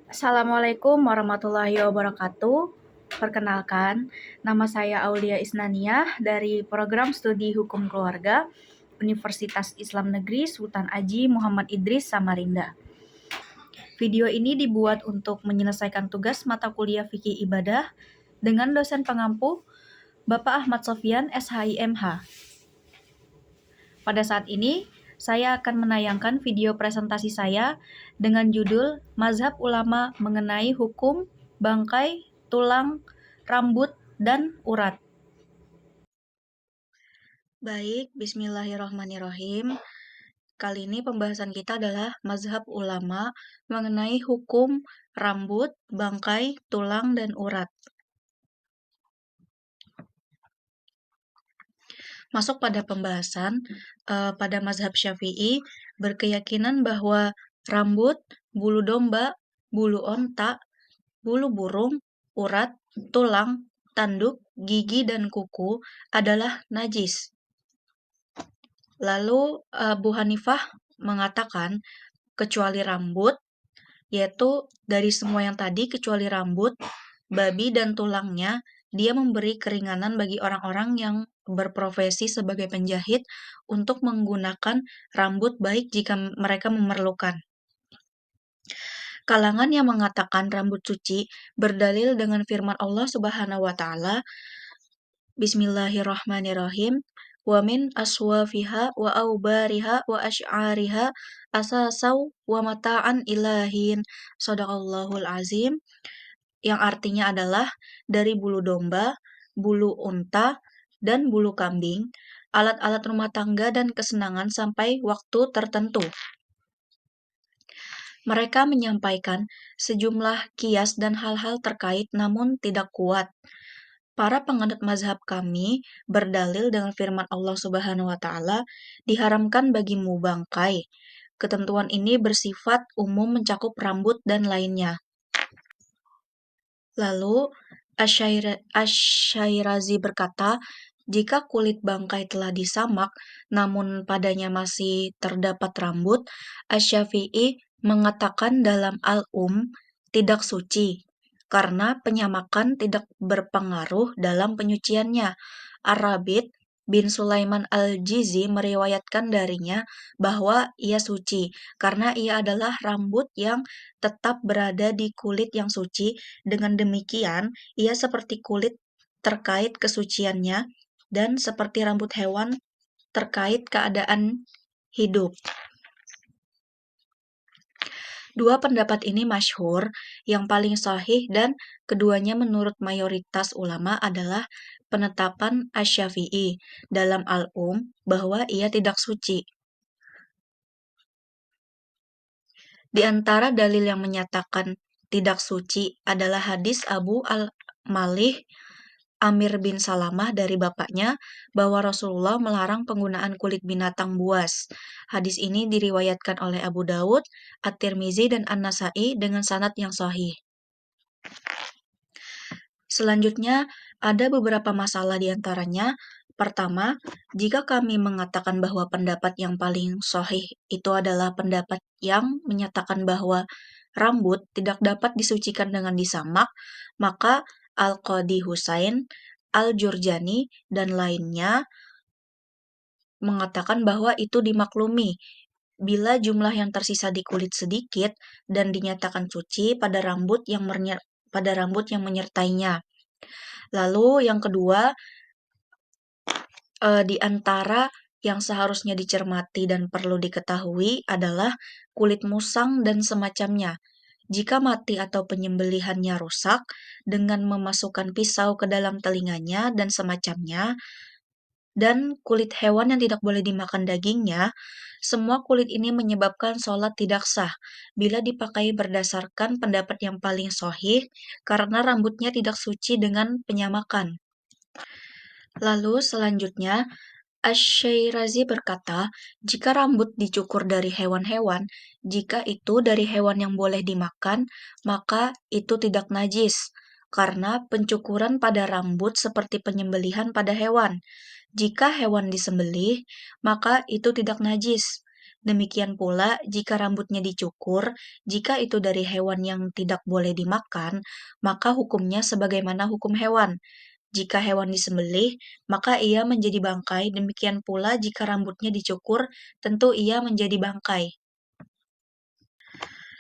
Assalamualaikum warahmatullahi wabarakatuh. Perkenalkan, nama saya Aulia Isnaniah dari Program Studi Hukum Keluarga Universitas Islam Negeri Sultan Aji Muhammad Idris Samarinda. Video ini dibuat untuk menyelesaikan tugas mata kuliah Fikih Ibadah dengan dosen pengampu Bapak Ahmad Sofyan SHIMH. Pada saat ini, saya akan menayangkan video presentasi saya dengan judul Mazhab Ulama mengenai Hukum, Bangkai, Tulang, Rambut, dan Urat. Baik, bismillahirrahmanirrahim. Kali ini pembahasan kita adalah Mazhab Ulama mengenai hukum, rambut, bangkai, tulang, dan urat. Masuk pada pembahasan, pada mazhab Syafi'i berkeyakinan bahwa rambut, bulu domba, bulu onta, bulu burung, urat, tulang, tanduk, gigi, dan kuku adalah najis. Lalu Abu Hanifah mengatakan kecuali rambut, yaitu dari semua yang tadi kecuali rambut, babi dan tulangnya, dia memberi keringanan bagi orang-orang yang berprofesi sebagai penjahit untuk menggunakan rambut baik jika mereka memerlukan. Kalangan yang mengatakan rambut suci berdalil dengan firman Allah Subhanahu wa taala, Bismillahirrahmanirrahim. Wa min aswafiha wa aubariha wa asy'ariha asasau wa mata'an ilahin. Shadaqallahul azim. Yang artinya adalah dari bulu domba, bulu unta, dan bulu kambing, alat-alat rumah tangga dan kesenangan sampai waktu tertentu. Mereka menyampaikan sejumlah kias dan hal-hal terkait namun tidak kuat. Para penganut mazhab kami berdalil dengan firman Allah Subhanahu wa taala, diharamkan bagimu bangkai. Ketentuan ini bersifat umum mencakup rambut dan lainnya. Lalu Asy-Syairazi berkata, jika kulit bangkai telah disamak namun padanya masih terdapat rambut, Asy-Syafi'i mengatakan dalam tidak suci karena penyamakan tidak berpengaruh dalam penyuciannya. Ar-Rabit bin Sulaiman Al-Jizi meriwayatkan darinya bahwa ia suci karena ia adalah rambut yang tetap berada di kulit yang suci. Dengan demikian, ia seperti kulit terkait kesuciannya dan seperti rambut hewan terkait keadaan hidup. Dua pendapat ini masyhur, yang paling sahih dan keduanya menurut mayoritas ulama adalah penetapan Asy-Syafi'i dalam bahwa ia tidak suci. Di antara dalil yang menyatakan tidak suci adalah hadis Abu al-Malih Amir bin Salamah dari bapaknya bahwa Rasulullah melarang penggunaan kulit binatang buas. Hadis ini diriwayatkan oleh Abu Dawud, At-Tirmizi, dan An-Nasa'i dengan sanad yang sahih. Selanjutnya, ada beberapa masalah di antaranya. Pertama, jika kami mengatakan bahwa pendapat yang paling sahih itu adalah pendapat yang menyatakan bahwa rambut tidak dapat disucikan dengan disamak, maka Al-Qadi Husain, Al-Jurjani, dan lainnya mengatakan bahwa itu dimaklumi bila jumlah yang tersisa di kulit sedikit dan dinyatakan suci pada rambut yang menyertainya. Lalu yang kedua, di antara yang seharusnya dicermati dan perlu diketahui adalah kulit musang dan semacamnya. Jika mati atau penyembelihannya rusak dengan memasukkan pisau ke dalam telinganya dan semacamnya, dan kulit hewan yang tidak boleh dimakan dagingnya, semua kulit ini menyebabkan sholat tidak sah bila dipakai berdasarkan pendapat yang paling sahih karena rambutnya tidak suci dengan penyamakan. Lalu selanjutnya, Asy-Syairazi berkata, jika rambut dicukur dari hewan-hewan, jika itu dari hewan yang boleh dimakan, maka itu tidak najis, karena pencukuran pada rambut seperti penyembelihan pada hewan. Jika hewan disembelih, maka itu tidak najis. Demikian pula, jika rambutnya dicukur, jika itu dari hewan yang tidak boleh dimakan, maka hukumnya sebagaimana hukum hewan. Jika hewan disembelih, maka ia menjadi bangkai. Demikian pula jika rambutnya dicukur, tentu ia menjadi bangkai.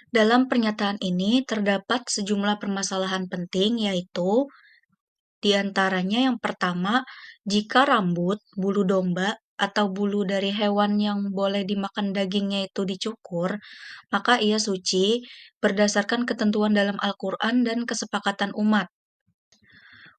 Dalam pernyataan ini terdapat sejumlah permasalahan penting, yaitu di antaranya yang pertama, jika rambut, bulu domba, atau bulu dari hewan yang boleh dimakan dagingnya itu dicukur, maka ia suci berdasarkan ketentuan dalam Al-Quran dan kesepakatan umat.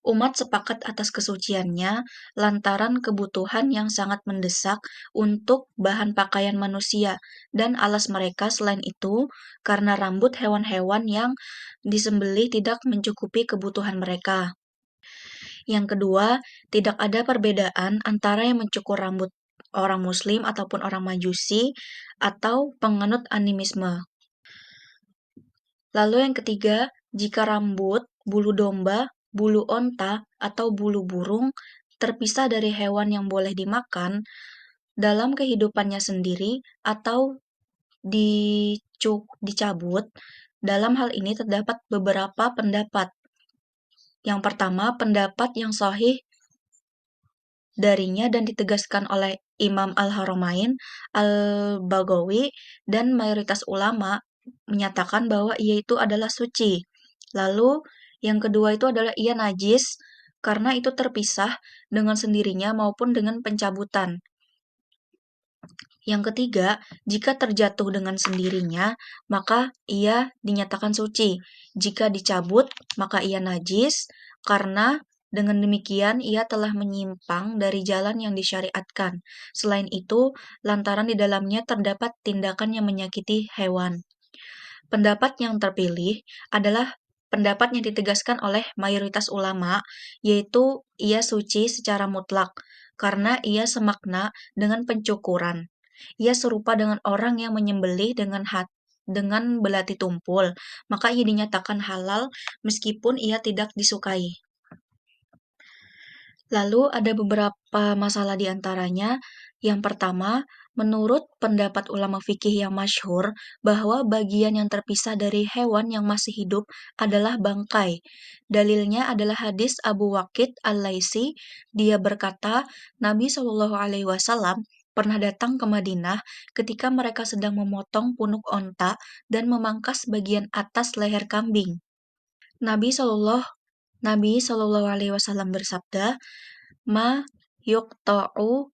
Umat sepakat atas kesuciannya lantaran kebutuhan yang sangat mendesak untuk bahan pakaian manusia dan alas mereka selain itu karena rambut hewan-hewan yang disembelih tidak mencukupi kebutuhan mereka. Yang kedua, tidak ada perbedaan antara yang mencukur rambut orang muslim ataupun orang majusi atau penganut animisme. Lalu yang ketiga, jika rambut, bulu domba, bulu onta, atau bulu burung terpisah dari hewan yang boleh dimakan dalam kehidupannya sendiri atau dicabut, dalam hal ini terdapat beberapa pendapat. Yang pertama, pendapat yang sahih darinya dan ditegaskan oleh Imam Al-Haramain, Al-Baghawi, dan mayoritas ulama menyatakan bahwa ia itu adalah suci. Lalu yang kedua itu adalah ia najis karena itu terpisah dengan sendirinya maupun dengan pencabutan. Yang ketiga, jika terjatuh dengan sendirinya, maka ia dinyatakan suci. Jika dicabut, maka ia najis karena dengan demikian ia telah menyimpang dari jalan yang disyariatkan. Selain itu, lantaran di dalamnya terdapat tindakan yang menyakiti hewan. Pendapat yang terpilih adalah pendapat yang ditegaskan oleh mayoritas ulama, yaitu ia suci secara mutlak, karena ia semakna dengan pencukuran. Ia serupa dengan orang yang menyembelih dengan belati tumpul, maka ia dinyatakan halal meskipun ia tidak disukai. Lalu ada beberapa masalah di antaranya. Yang pertama, menurut pendapat ulama fikih yang masyhur, bahwa bagian yang terpisah dari hewan yang masih hidup adalah bangkai. Dalilnya adalah hadis Abu Waqid Al-Laisi. Dia berkata, Nabi Shallallahu Alaihi Wasallam pernah datang ke Madinah ketika mereka sedang memotong punuk onta dan memangkas bagian atas leher kambing. Nabi Shallallahu Nabi Shallallahu Alaihi Wasallam bersabda, "Ma yuqta'u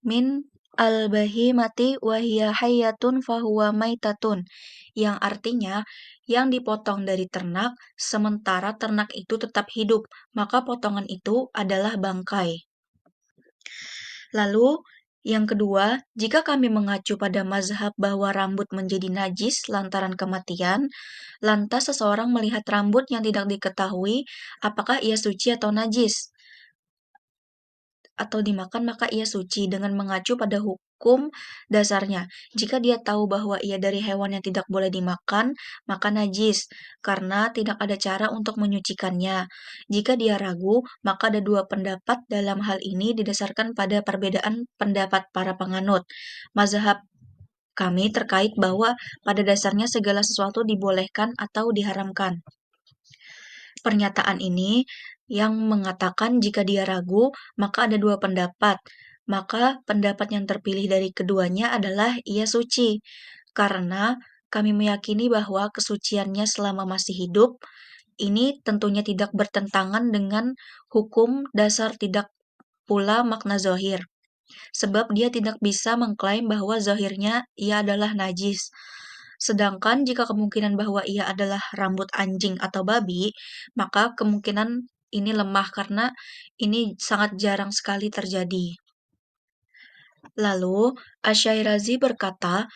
min al-bahimati wa hiya hayyatun fahuwa maitatun." Yang artinya, yang dipotong dari ternak, sementara ternak itu tetap hidup, maka potongan itu adalah bangkai. Lalu, yang kedua, jika kami mengacu pada mazhab bahwa rambut menjadi najis lantaran kematian, lantas seseorang melihat rambut yang tidak diketahui apakah ia suci atau najis atau dimakan, maka ia suci dengan mengacu pada hukum dasarnya. Jika dia tahu bahwa ia dari hewan yang tidak boleh dimakan, maka najis karena tidak ada cara untuk menyucikannya. Jika dia ragu, maka ada dua pendapat dalam hal ini didasarkan pada perbedaan pendapat para penganut. Mazhab kami terkait bahwa pada dasarnya segala sesuatu dibolehkan atau diharamkan. Pernyataan ini yang mengatakan jika dia ragu, maka ada dua pendapat. Maka pendapat yang terpilih dari keduanya adalah ia suci. Karena kami meyakini bahwa kesuciannya selama masih hidup, ini tentunya tidak bertentangan dengan hukum dasar tidak pula makna zohir. Sebab dia tidak bisa mengklaim bahwa zohirnya ia adalah najis. Sedangkan jika kemungkinan bahwa ia adalah rambut anjing atau babi, maka kemungkinan ini lemah karena ini sangat jarang sekali terjadi. Lalu, Asy-Syairazi berkata,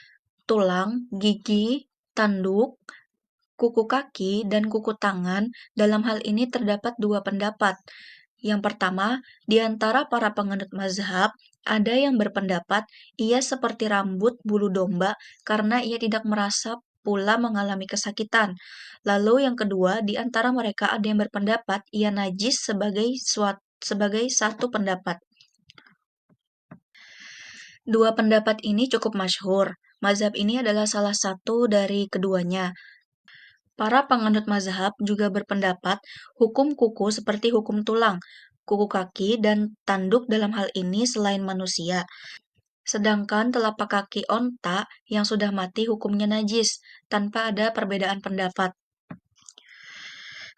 tulang, gigi, tanduk, kuku kaki, dan kuku tangan dalam hal ini terdapat dua pendapat. Yang pertama, di antara para penganut mazhab, ada yang berpendapat ia seperti rambut bulu domba karena ia tidak merasa pula mengalami kesakitan. Lalu yang kedua, di antara mereka ada yang berpendapat ia najis sebagai satu pendapat. Dua pendapat ini cukup masyhur. Mazhab ini adalah salah satu dari keduanya. Para penganut mazhab juga berpendapat hukum kuku seperti hukum tulang, kuku kaki, dan tanduk dalam hal ini selain manusia. Sedangkan telapak kaki onta yang sudah mati hukumnya najis, tanpa ada perbedaan pendapat.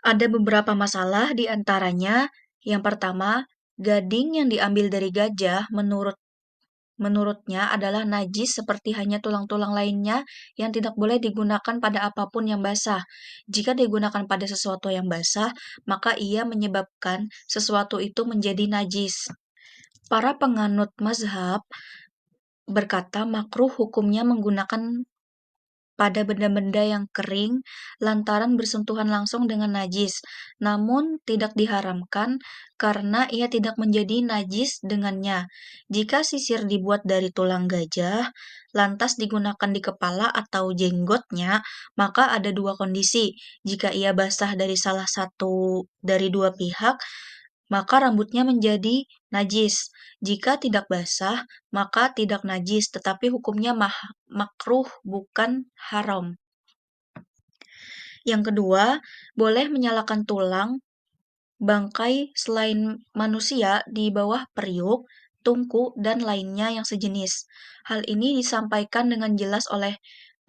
Ada beberapa masalah di antaranya. Yang pertama, gading yang diambil dari gajah menurutnya adalah najis seperti hanya tulang-tulang lainnya yang tidak boleh digunakan pada apapun yang basah. Jika digunakan pada sesuatu yang basah, maka ia menyebabkan sesuatu itu menjadi najis. Para penganut mazhab berkata makruh hukumnya menggunakan pada benda-benda yang kering lantaran bersentuhan langsung dengan najis, namun tidak diharamkan karena ia tidak menjadi najis dengannya. Jika sisir dibuat dari tulang gajah, lantas digunakan di kepala atau jenggotnya, maka ada dua kondisi. Jika ia basah dari salah satu dari dua pihak, maka rambutnya menjadi najis. Jika tidak basah, maka tidak najis, tetapi hukumnya makruh bukan haram. Yang kedua, boleh menyalakan tulang, bangkai selain manusia di bawah periuk, tungku, dan lainnya yang sejenis. Hal ini disampaikan dengan jelas oleh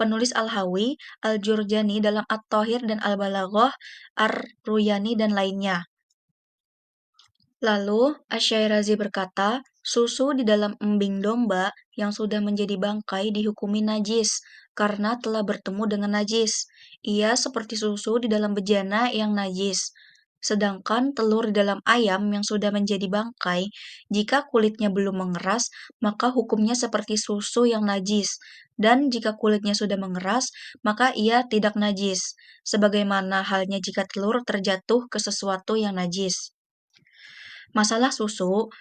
penulis Al-Hawi, Al-Jurjani dalam At-Thahir dan Al-Balaghah, Ar-Ruyani, dan lainnya. Lalu, Asy-Syairazi berkata, susu di dalam embing domba yang sudah menjadi bangkai dihukumi najis karena telah bertemu dengan najis. Ia seperti susu di dalam bejana yang najis. Sedangkan telur di dalam ayam yang sudah menjadi bangkai, jika kulitnya belum mengeras, maka hukumnya seperti susu yang najis. Dan jika kulitnya sudah mengeras, maka ia tidak najis. Sebagaimana halnya jika telur terjatuh ke sesuatu yang najis. Masalah susu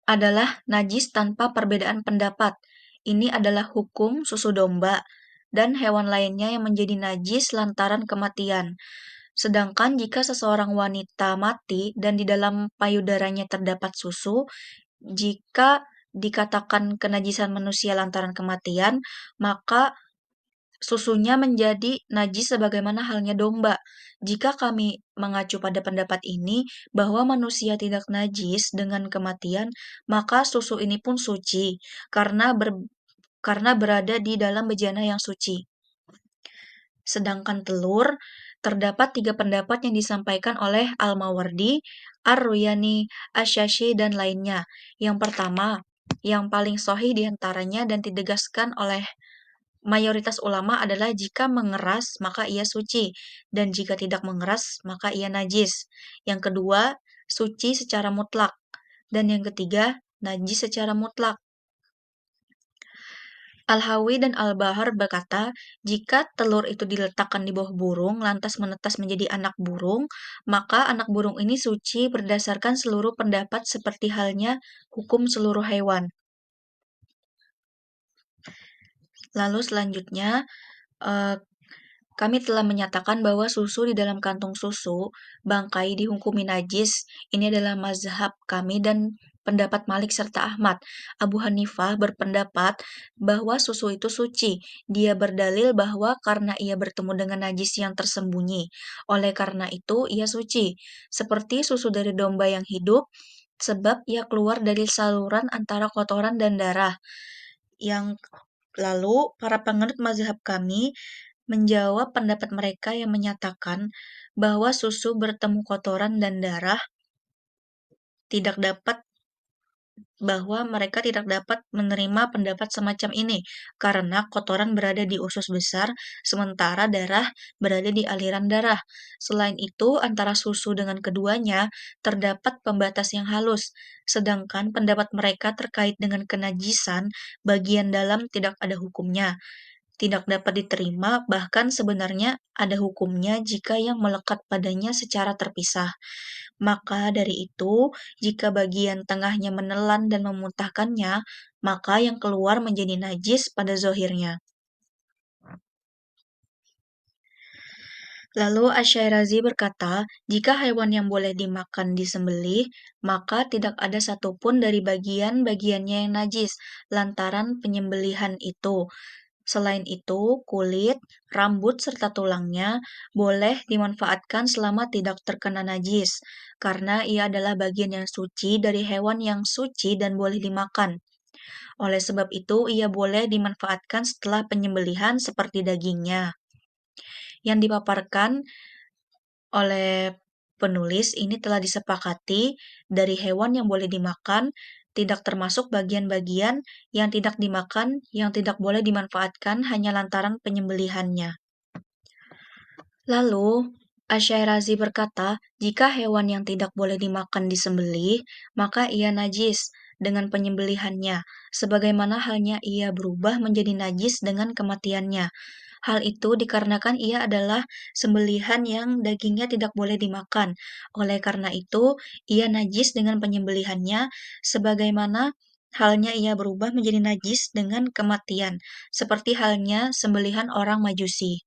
adalah najis tanpa perbedaan pendapat. Ini adalah hukum susu domba dan hewan lainnya yang menjadi najis lantaran kematian. Sedangkan jika seseorang wanita mati dan di dalam payudaranya terdapat susu, jika dikatakan kenajisan manusia lantaran kematian, maka susunya menjadi najis sebagaimana halnya domba. Jika kami mengacu pada pendapat ini bahwa manusia tidak najis dengan kematian, maka susu ini pun suci karena berada di dalam bejana yang suci. Sedangkan telur, terdapat tiga pendapat yang disampaikan oleh Al-Mawardi, Ar-Ruyani, Asy-Syafi'i, dan lainnya. Yang pertama, yang paling sahih diantaranya dan ditegaskan oleh mayoritas ulama adalah jika mengeras maka ia suci dan jika tidak mengeras maka ia najis. Yang kedua, suci secara mutlak dan yang ketiga, najis secara mutlak. Al-Hawi dan Al-Bahar berkata, jika telur itu diletakkan di bawah burung lantas menetas menjadi anak burung, maka anak burung ini suci berdasarkan seluruh pendapat seperti halnya hukum seluruh hewan. Lalu selanjutnya, eh, kami telah menyatakan bahwa susu di dalam kantung susu, bangkai dihukumi najis. Ini adalah mazhab kami dan pendapat Malik serta Ahmad. Abu Hanifah berpendapat bahwa susu itu suci. Dia berdalil bahwa karena ia bertemu dengan najis yang tersembunyi. Oleh karena itu, ia suci. Seperti susu dari domba yang hidup, sebab ia keluar dari saluran antara kotoran dan darah. Yang lalu, para penganut mazhab kami menjawab pendapat mereka yang menyatakan bahwa susu bertemu kotoran dan darah tidak dapat bahwa mereka tidak dapat menerima pendapat semacam ini karena kotoran berada di usus besar sementara darah berada di aliran darah. Selain itu, antara susu dengan keduanya terdapat pembatas yang halus, sedangkan pendapat mereka terkait dengan kenajisan bagian dalam tidak ada hukumnya, tidak dapat diterima, bahkan sebenarnya ada hukumnya jika yang melekat padanya secara terpisah. Maka dari itu, jika bagian tengahnya menelan dan memuntahkannya, maka yang keluar menjadi najis pada zohirnya. Lalu Asy-Syairazi berkata, jika hewan yang boleh dimakan disembelih, maka tidak ada satupun dari bagian-bagiannya yang najis lantaran penyembelihan itu. Selain itu, kulit, rambut, serta tulangnya boleh dimanfaatkan selama tidak terkena najis, karena ia adalah bagian yang suci dari hewan yang suci dan boleh dimakan. Oleh sebab itu, ia boleh dimanfaatkan setelah penyembelihan seperti dagingnya. Yang dipaparkan oleh penulis ini telah disepakati dari hewan yang boleh dimakan, tidak termasuk bagian-bagian yang tidak dimakan, yang tidak boleh dimanfaatkan hanya lantaran penyembelihannya. Lalu, Asy-Syairazi berkata, jika hewan yang tidak boleh dimakan disembelih, maka ia najis dengan penyembelihannya, sebagaimana halnya ia berubah menjadi najis dengan kematiannya. Hal itu dikarenakan ia adalah sembelihan yang dagingnya tidak boleh dimakan. Oleh karena itu, ia najis dengan penyembelihannya, sebagaimana halnya ia berubah menjadi najis dengan kematian, seperti halnya sembelihan orang Majusi.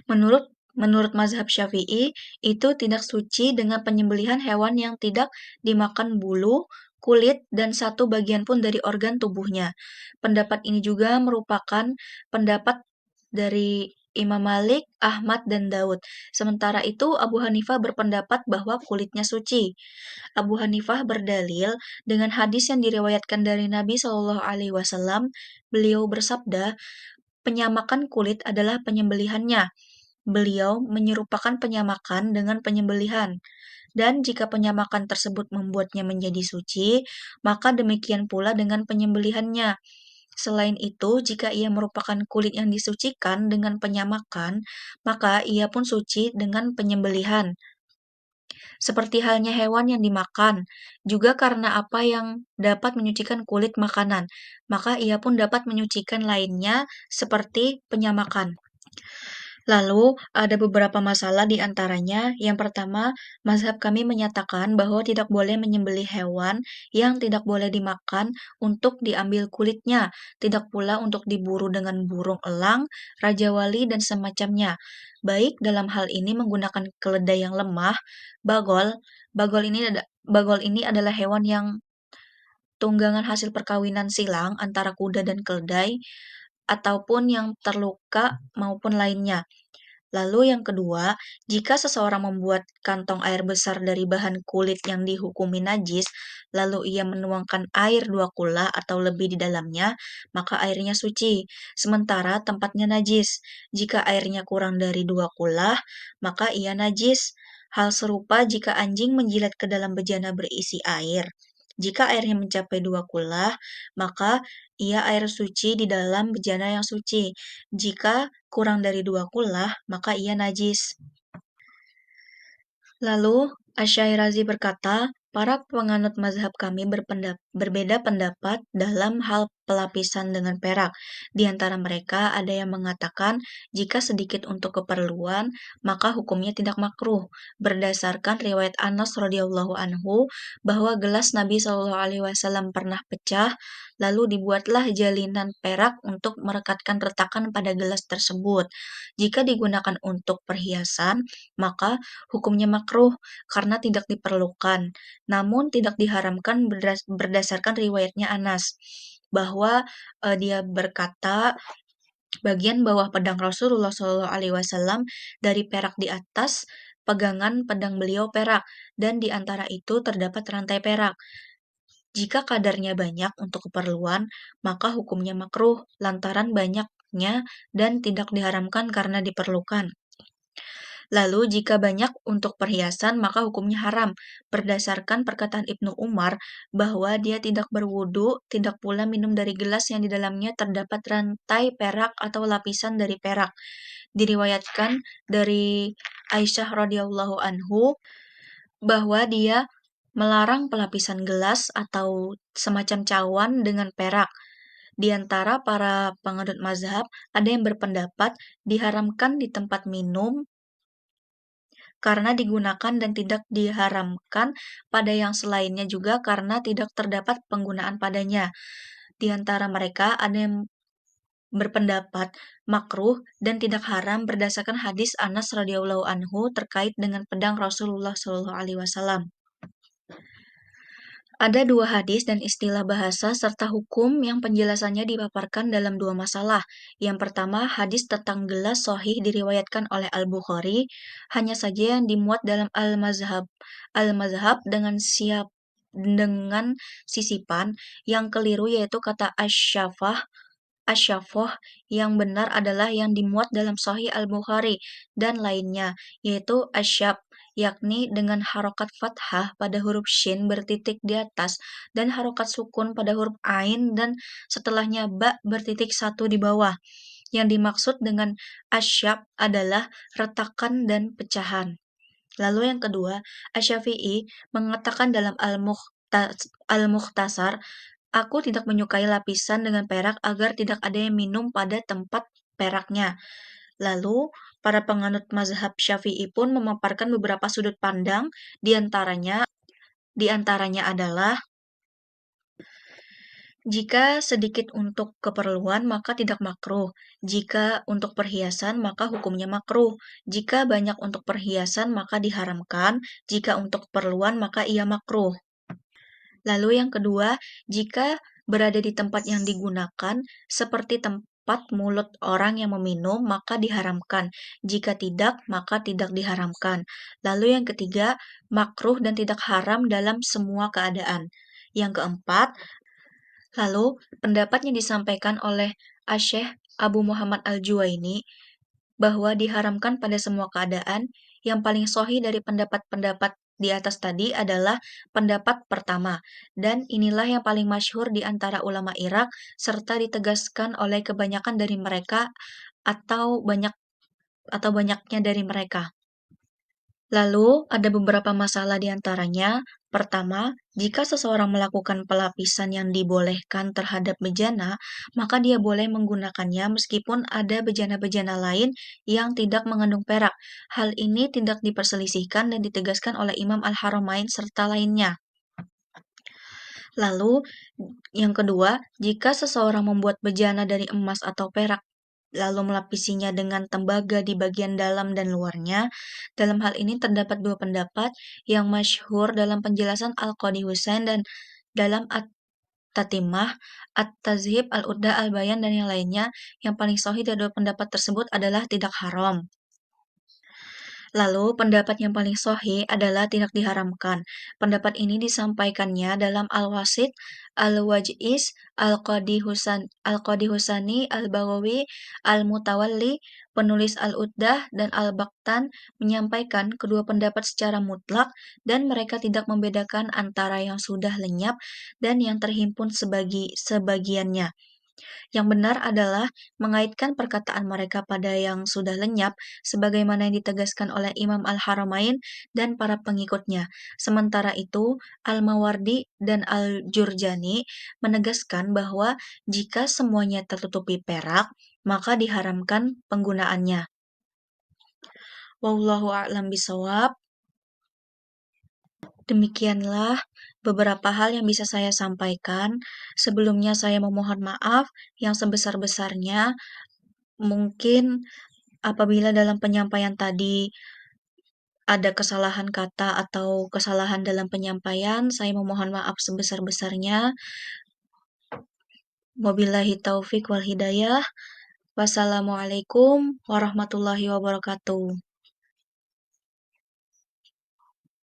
Menurut menurut mazhab Syafi'i, itu tidak suci dengan penyembelihan hewan yang tidak dimakan bulu, kulit, dan satu bagian pun dari organ tubuhnya. Pendapat ini juga merupakan pendapat dari Imam Malik, Ahmad, dan Daud. Sementara itu, Abu Hanifah berpendapat bahwa kulitnya suci. Abu Hanifah berdalil dengan hadis yang diriwayatkan dari Nabi Shallallahu Alaihi Wasallam. Beliau bersabda, penyamakan kulit adalah penyembelihannya. Beliau menyerupakan penyamakan dengan penyembelihan, dan jika penyamakan tersebut membuatnya menjadi suci, maka demikian pula dengan penyembelihannya. Selain itu, jika ia merupakan kulit yang disucikan dengan penyamakan, maka ia pun suci dengan penyembelihan. Seperti halnya hewan yang dimakan, juga karena apa yang dapat menyucikan kulit makanan, maka ia pun dapat menyucikan lainnya seperti penyamakan. Lalu, ada beberapa masalah di antaranya. Yang pertama, mazhab kami menyatakan bahwa tidak boleh menyembelih hewan yang tidak boleh dimakan untuk diambil kulitnya, tidak pula untuk diburu dengan burung elang, raja wali, dan semacamnya. Baik dalam hal ini menggunakan keledai yang lemah, bagol. Bagol ini adalah hewan yang tunggangan hasil perkawinan silang antara kuda dan keledai, ataupun yang terluka maupun lainnya. Lalu yang kedua, jika seseorang membuat kantong air besar dari bahan kulit yang dihukumi najis, lalu ia menuangkan air 2 kula atau lebih di dalamnya, maka airnya suci, sementara tempatnya najis. Jika airnya kurang dari 2 kula, maka ia najis. Hal serupa jika anjing menjilat ke dalam bejana berisi air. Jika airnya mencapai 2 kula, maka ia air suci di dalam bejana yang suci. Jika kurang dari 2 kula, maka ia najis. Lalu, Asy-Syairazi berkata, para penganut mazhab kami berbeda pendapat dalam hal pelapisan dengan perak. Di antara mereka ada yang mengatakan jika sedikit untuk keperluan, maka hukumnya tidak makruh. Berdasarkan riwayat Anas radhiyallahu anhu bahwa gelas Nabi Shallallahu alaihi wasallam pernah pecah, lalu dibuatlah jalinan perak untuk merekatkan retakan pada gelas tersebut. Jika digunakan untuk perhiasan, maka hukumnya makruh karena tidak diperlukan, namun tidak diharamkan berdasarkan riwayatnya Anas bahwa dia berkata bagian bawah pedang Rasulullah SAW dari perak di atas pegangan pedang beliau perak dan di antara itu terdapat rantai perak. Jika kadarnya banyak untuk keperluan, maka hukumnya makruh lantaran banyaknya dan tidak diharamkan karena diperlukan. Lalu, jika banyak untuk perhiasan, maka hukumnya haram, berdasarkan perkataan Ibnu Umar bahwa dia tidak berwudu, tidak pula minum dari gelas yang di dalamnya terdapat rantai perak atau lapisan dari perak. Diriwayatkan dari Aisyah radhiyallahu anhu bahwa dia melarang pelapisan gelas atau semacam cawan dengan perak. Di antara para penganut mazhab, ada yang berpendapat diharamkan di tempat minum karena digunakan dan tidak diharamkan pada yang selainnya juga karena tidak terdapat penggunaan padanya. Di antara mereka ada yang berpendapat makruh dan tidak haram berdasarkan hadis Anas radhiyallahu anhu terkait dengan pedang Rasulullah Shallallahu alaihi wasallam. Ada dua hadis dan istilah bahasa serta hukum yang penjelasannya dipaparkan dalam dua masalah. Yang pertama, hadis tentang gelas sohih diriwayatkan oleh Al-Bukhari, hanya saja yang dimuat dalam Al-Mazhab. Al-Mazhab dengan sisipan yang keliru yaitu kata Asyafoh yang benar adalah yang dimuat dalam Sahih Al-Bukhari dan lainnya, yaitu asyab, yakni dengan harokat fathah pada huruf shin bertitik di atas dan harokat sukun pada huruf ain dan setelahnya ba bertitik satu di bawah. Yang dimaksud dengan asyab adalah retakan dan pecahan. Lalu yang kedua, Asy-Syafi'i mengatakan dalam Al-Mukhtasar, aku tidak menyukai lapisan dengan perak agar tidak ada yang minum pada tempat peraknya. Lalu, para penganut mazhab Syafi'i pun memaparkan beberapa sudut pandang, di antaranya adalah jika sedikit untuk keperluan maka tidak makruh. Jika untuk perhiasan maka hukumnya makruh. Jika banyak untuk perhiasan maka diharamkan. Jika untuk keperluan maka ia makruh. Lalu yang kedua, jika berada di tempat yang digunakan, seperti tempat mulut orang yang meminum, maka diharamkan. Jika tidak, maka tidak diharamkan. Lalu yang ketiga, makruh dan tidak haram dalam semua keadaan. Yang keempat, lalu pendapatnya disampaikan oleh Asy'ikh Abu Muhammad Al-Juwaini bahwa diharamkan pada semua keadaan. Yang paling sahih dari pendapat-pendapat di atas tadi adalah pendapat pertama, dan inilah yang paling masyhur di antara ulama Irak serta ditegaskan oleh kebanyakan dari mereka atau banyaknya dari mereka. Lalu, ada beberapa masalah di antaranya. Pertama, jika seseorang melakukan pelapisan yang dibolehkan terhadap bejana, maka dia boleh menggunakannya meskipun ada bejana-bejana lain yang tidak mengandung perak. Hal ini tidak diperselisihkan dan ditegaskan oleh Imam Al-Haramain serta lainnya. Lalu, yang kedua, jika seseorang membuat bejana dari emas atau perak, lalu melapisinya dengan tembaga di bagian dalam dan luarnya, dalam hal ini terdapat dua pendapat yang masyhur dalam penjelasan Al-Qadi Husain dan dalam At-Tatimah, At-Tazhib, Al-Uddah, Al-Bayan, dan yang lainnya. Yang paling sahih dari dua pendapat tersebut adalah tidak haram. Lalu, pendapat yang paling sahih adalah tidak diharamkan. Pendapat ini disampaikannya dalam Al-Wasit, Al-Waj'is, Al-Qadi Husani, Al-Baghawi, Al-Mutawalli, penulis Al-Uddah, dan Al-Baqtan menyampaikan kedua pendapat secara mutlak dan mereka tidak membedakan antara yang sudah lenyap dan yang terhimpun sebagiannya. Yang benar adalah mengaitkan perkataan mereka pada yang sudah lenyap, sebagaimana yang ditegaskan oleh Imam Al-Haramain dan para pengikutnya. Sementara itu, Al-Mawardi dan Al-Jurjani menegaskan bahwa jika semuanya tertutupi perak, maka diharamkan penggunaannya. Wallahu a'lam bishawab. Demikianlah beberapa hal yang bisa saya sampaikan. Sebelumnya saya memohon maaf yang sebesar-besarnya. Mungkin apabila dalam penyampaian tadi ada kesalahan kata atau kesalahan dalam penyampaian, saya memohon maaf sebesar-besarnya. Wabillahi taufik wal hidayah. Wassalamualaikum warahmatullahi wabarakatuh.